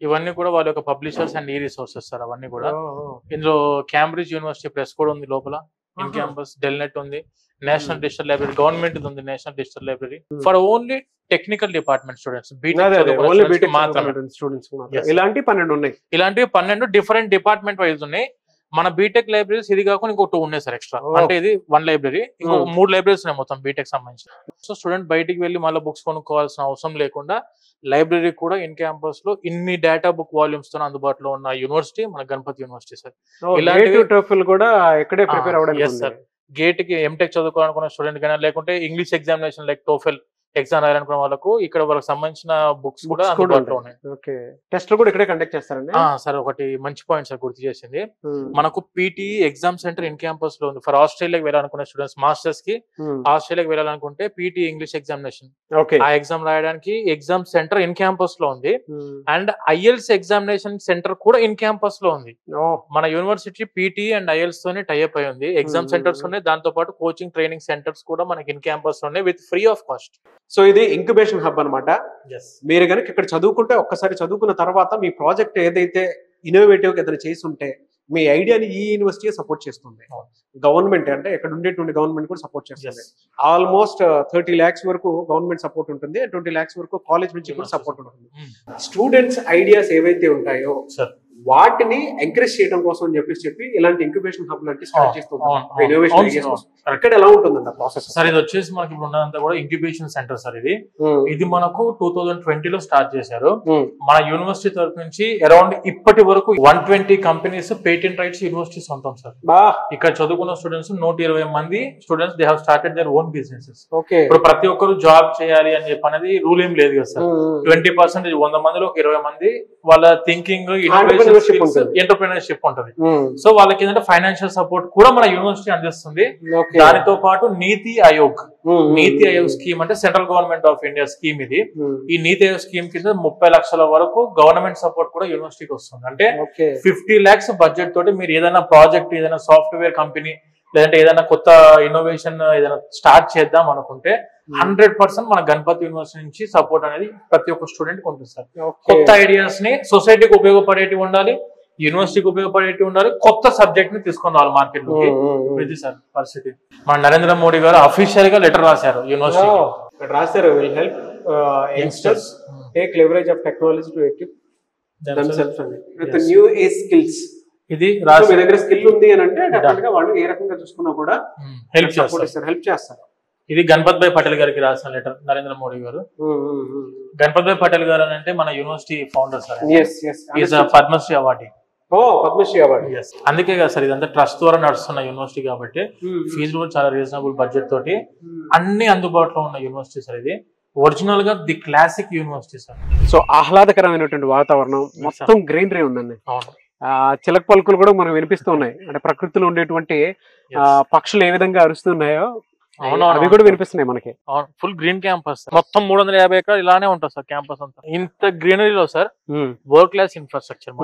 ఇవన్నీ కూడా వాళ్ళ యొక్క పబ్లిషర్స్ అండ్ ఈ రిసోర్సెస్ సార్. అవన్నీ కూడా ఇందులో కేంబ్రిడ్జ్ యూనివర్సిటీ ప్రెస్ కూడా ఉంది లోపల, ఇన్ క్యాంపస్ డెల్నెట్ ఉంది, నేషనల్ డిజిటల్ లైబ్రరీ గవర్నమెంట్ ఉంది, national digital library for only technical department students, ఇలాంటి 12 ఉన్నాయి. ఇలాంటివి 12 డిఫరెంట్ డిపార్ట్మెంట్ వైజ్ ఉన్నాయి. మన బీటెక్ లైబ్రరీస్ ఇది కాకుండా ఇంకో 2 ఉన్నాయి సార్ ఎక్స్ట్రా. అంటే ఇది 1 లైబ్రరీ, ఇంకో 3 లైబ్రరీస్ ఉన్నాయి మొత్తం బీటెక్ సంబంధించి. సో స్టూడెంట్ బయటికి వెళ్ళి మళ్ళీ బుక్స్ కొనుక్కోవాల్సిన అవసరం లేకుండా లైబ్రరీ కూడా ఇన్ క్యాంపస్ లో ఇన్ని డేటా బుక్ వాల్యూమ్స్ తో అందుబాటులో ఉన్న యూనివర్సిటీ మన గణపతి యూనివర్సిటీ సార్. ఇలాంటివి కూడా ఇక్కడే ప్రిపేర్ అవ్వడానికి సార్. గేట్ కి ఎంటెక్ చదువుకోవాలనుకున్న స్టూడెంట్ కానీ, లేకుంటే English examination like TOEFL exam రాయాలనుకున్న వాళ్ళకు ఇక్కడ వాళ్ళకి సంబంధించిన బుక్స్ కూడా అందుబాటులో ఉన్నాయి. టెస్ట్ కూడా ఇక్కడే కండక్ట్ చేస్తారండి సార్. ఒకటి మంచి పాయింట్ సార్ గుర్తు చేసింది, మనకు PT exam centre in campus లో ఉంది. ఫర్ ఆస్ట్రేలియాకి వెళ్ళాలనుకునే స్టూడెంట్స్ మాస్టర్స్ కి ఆస్ట్రేలియాకి వెళ్ళాలనుకుంటే పీటీ ఇంగ్లీష్ ఎగ్జామినేషన్ ఆ ఎగ్జామ్ రాయడానికి ఎగ్జామ్ సెంటర్ ఇన్ క్యాంపస్ లో ఉంది. అండ్ ఐఎల్స్ ఎగ్జామినేషన్ సెంటర్ కూడా ఇన్ క్యాంపస్ లో ఉంది. మన యూనివర్సిటీ పీటీ అండ్ ఐఎల్స్ తోనే టైఅప్ అయి ఉంది. ఎగ్జామ్ సెంటర్స్ ఉన్నాయి, దాంతో పాటు కోచింగ్ ట్రైనింగ్ సెంటర్స్ కూడా మనకి ఇన్ క్యాంపస్ లో ఉన్నాయి with free of cost. So ఇది ఇంక్యుబేషన్ హబ్ అనమాట. మీరు కనుక ఇక్కడ చదువుకుంటే ఒక్కసారి చదువుకున్న తర్వాత మీ ప్రాజెక్ట్ ఏదైతే ఇన్నోవేటివ్ ఏదైనా చేసి ఉంటే మీ ఐడియాని ఈ యూనివర్సిటీ సపోర్ట్ చేస్తుంది. గవర్నమెంట్ అంటే ఇక్కడ ఉండేటువంటి గవర్నమెంట్ కూడా సపోర్ట్ చేస్తుంది. ఆల్మోస్ట్ 30 lakhs వరకు గవర్నమెంట్ సపోర్ట్ ఉంటుంది, 20 lakhs వరకు కాలేజ్ నుంచి కూడా సపోర్ట్ ఉంటుంది. స్టూడెంట్స్ ఐడియాస్ ఏవైతే ఉంటాయో వాటిని ఎంకరేజ్ చేయడం కోసం అని చెప్పి ఇలాంటి ఇంక్యుబేషన్ హబ్ లాంటి స్టార్ట్ చేస్తుంటాం. ఇక్కడ ఎలా ఉంటుందంట ప్రాసెస్ సార్? ఇది వచ్చేసి మనకి ఇప్పుడు ఉన్నదంతా కూడా ఇంక్యుబేషన్ సెంటర్ సార్. ఇది మనకు 2020 లో స్టార్ట్ చేశారు. మన యూనివర్సిటీ తరఫు నుంచి అరౌండ్ ఇప్పటి వరకు 120 కంపెనీస్ పేటెంట్ రైట్స్ యూనివర్సిటీ సొంతం సార్. ఇక్కడ చదువుకున్న స్టూడెంట్స్ 120 మంది students they have started their own businesses. ఇప్పుడు ప్రతి ఒక్కరు జాబ్ చేయాలి అని చెప్పి అనేది రూల్ ఏం లేదు కదా సార్. 20% 100 మందిలో 20 మంది వాళ్ళ థింకింగ్ ఎంటర్‌ప్రెన్యూర్‌షిప్ ఉంటుంది. సో వాళ్ళకి ఏంటంటే ఫైనాన్షియల్ సపోర్ట్ కూడా మన యూనివర్సిటీ అందిస్తుంది. దానితో పాటు నీతి ఆయోగ్ స్కీమ్ అంటే central government of India scheme ఇది. ఈ నీతి ఆయోగ్ స్కీమ్ కింద 30 లక్షల వరకు గవర్నమెంట్ సపోర్ట్ కూడా యూనివర్సిటీకి వస్తుంది. అంటే 50 lakhs బడ్జెట్ తోటి మీరు ఏదైనా ప్రాజెక్ట్, ఏదైనా సాఫ్ట్వేర్ కంపెనీ, లేదంటే ఏదైనా కొత్త ఇన్నోవేషన్ ఏదైనా స్టార్ట్ చేద్దాం అనుకుంటే 100% మన గణపతి యూనివర్సిటీ నుంచి సపోర్ట్ అనేది ప్రతి ఒక్క స్టూడెంట్ కి ఉంటుంది సార్. కొత్త ఐడియాస్ ని సొసైటీకి ఉపయోగపడేటివి ఉండాలి, యూనివర్సిటీకి ఉపయోగపడేటివి ఉండాలి, కొత్త సబ్జెక్ట్ ని తీసుకొని రావాలి మార్కెట్ లోకి. ఇది సార్ పరిస్థితి. మన నరేంద్ర మోడీ గారు అఫీషియల్ గా లెటర్ రాశారు యూనివర్సిటీ రాశారు. Will help youngsters take leverage of technology to equip themselves with new age skills. ఇది మీ దగ్గర స్కిల్ ఉంది అని అంటే డెఫినెట్ గా వాళ్ళు ఏ రకంగా చూసుకున్నా కూడా హెల్ప్ చేస్తారు. ఇది గణపత్ భాయ్ పటేల్ గారికి రాసిన లెటర్ నరేంద్ర మోడీ గారు. గణపత్ భాయ్ పటేల్ గారు అంటే మన university founder sir. Padmashri awardee. Padmashri award. అందుకే కదా సార్ ఇదంతా ట్రస్ట్ ద్వారా నడుస్తున్న యూనివర్సిటీ కాబట్టి ఫీజులు కూడా చాలా రీజనబుల్ బడ్జెట్ తోటి అన్ని అందుబాటులో ఉన్న యూనివర్సిటీ సార్. ఇది ఒరిజినల్ గా the classic university sir. So ఆహ్లాదకరమైనటువంటి వాతావరణం, మొత్తం గ్రీనరీ ఉందండి. చిలక పలుకులు కూడా మనకు వినిపిస్తూ ఉన్నాయి. అంటే ప్రకృతిలో ఉండేటువంటి పక్షులు ఏ విధంగా అరుస్తున్నాయో అవి కూడా వినిపిస్తున్నాయి మనకి. ఫుల్ గ్రీన్ క్యాంపస్ మొత్తం 350 ఎకరాలు ఇలానే ఉంటుంది సార్. క్యాంపస్ అంతా ఇంత గ్రీనరీలో సార్ వరల్డ్ క్లాస్ ఇన్ఫ్రాస్ట్రక్చర్.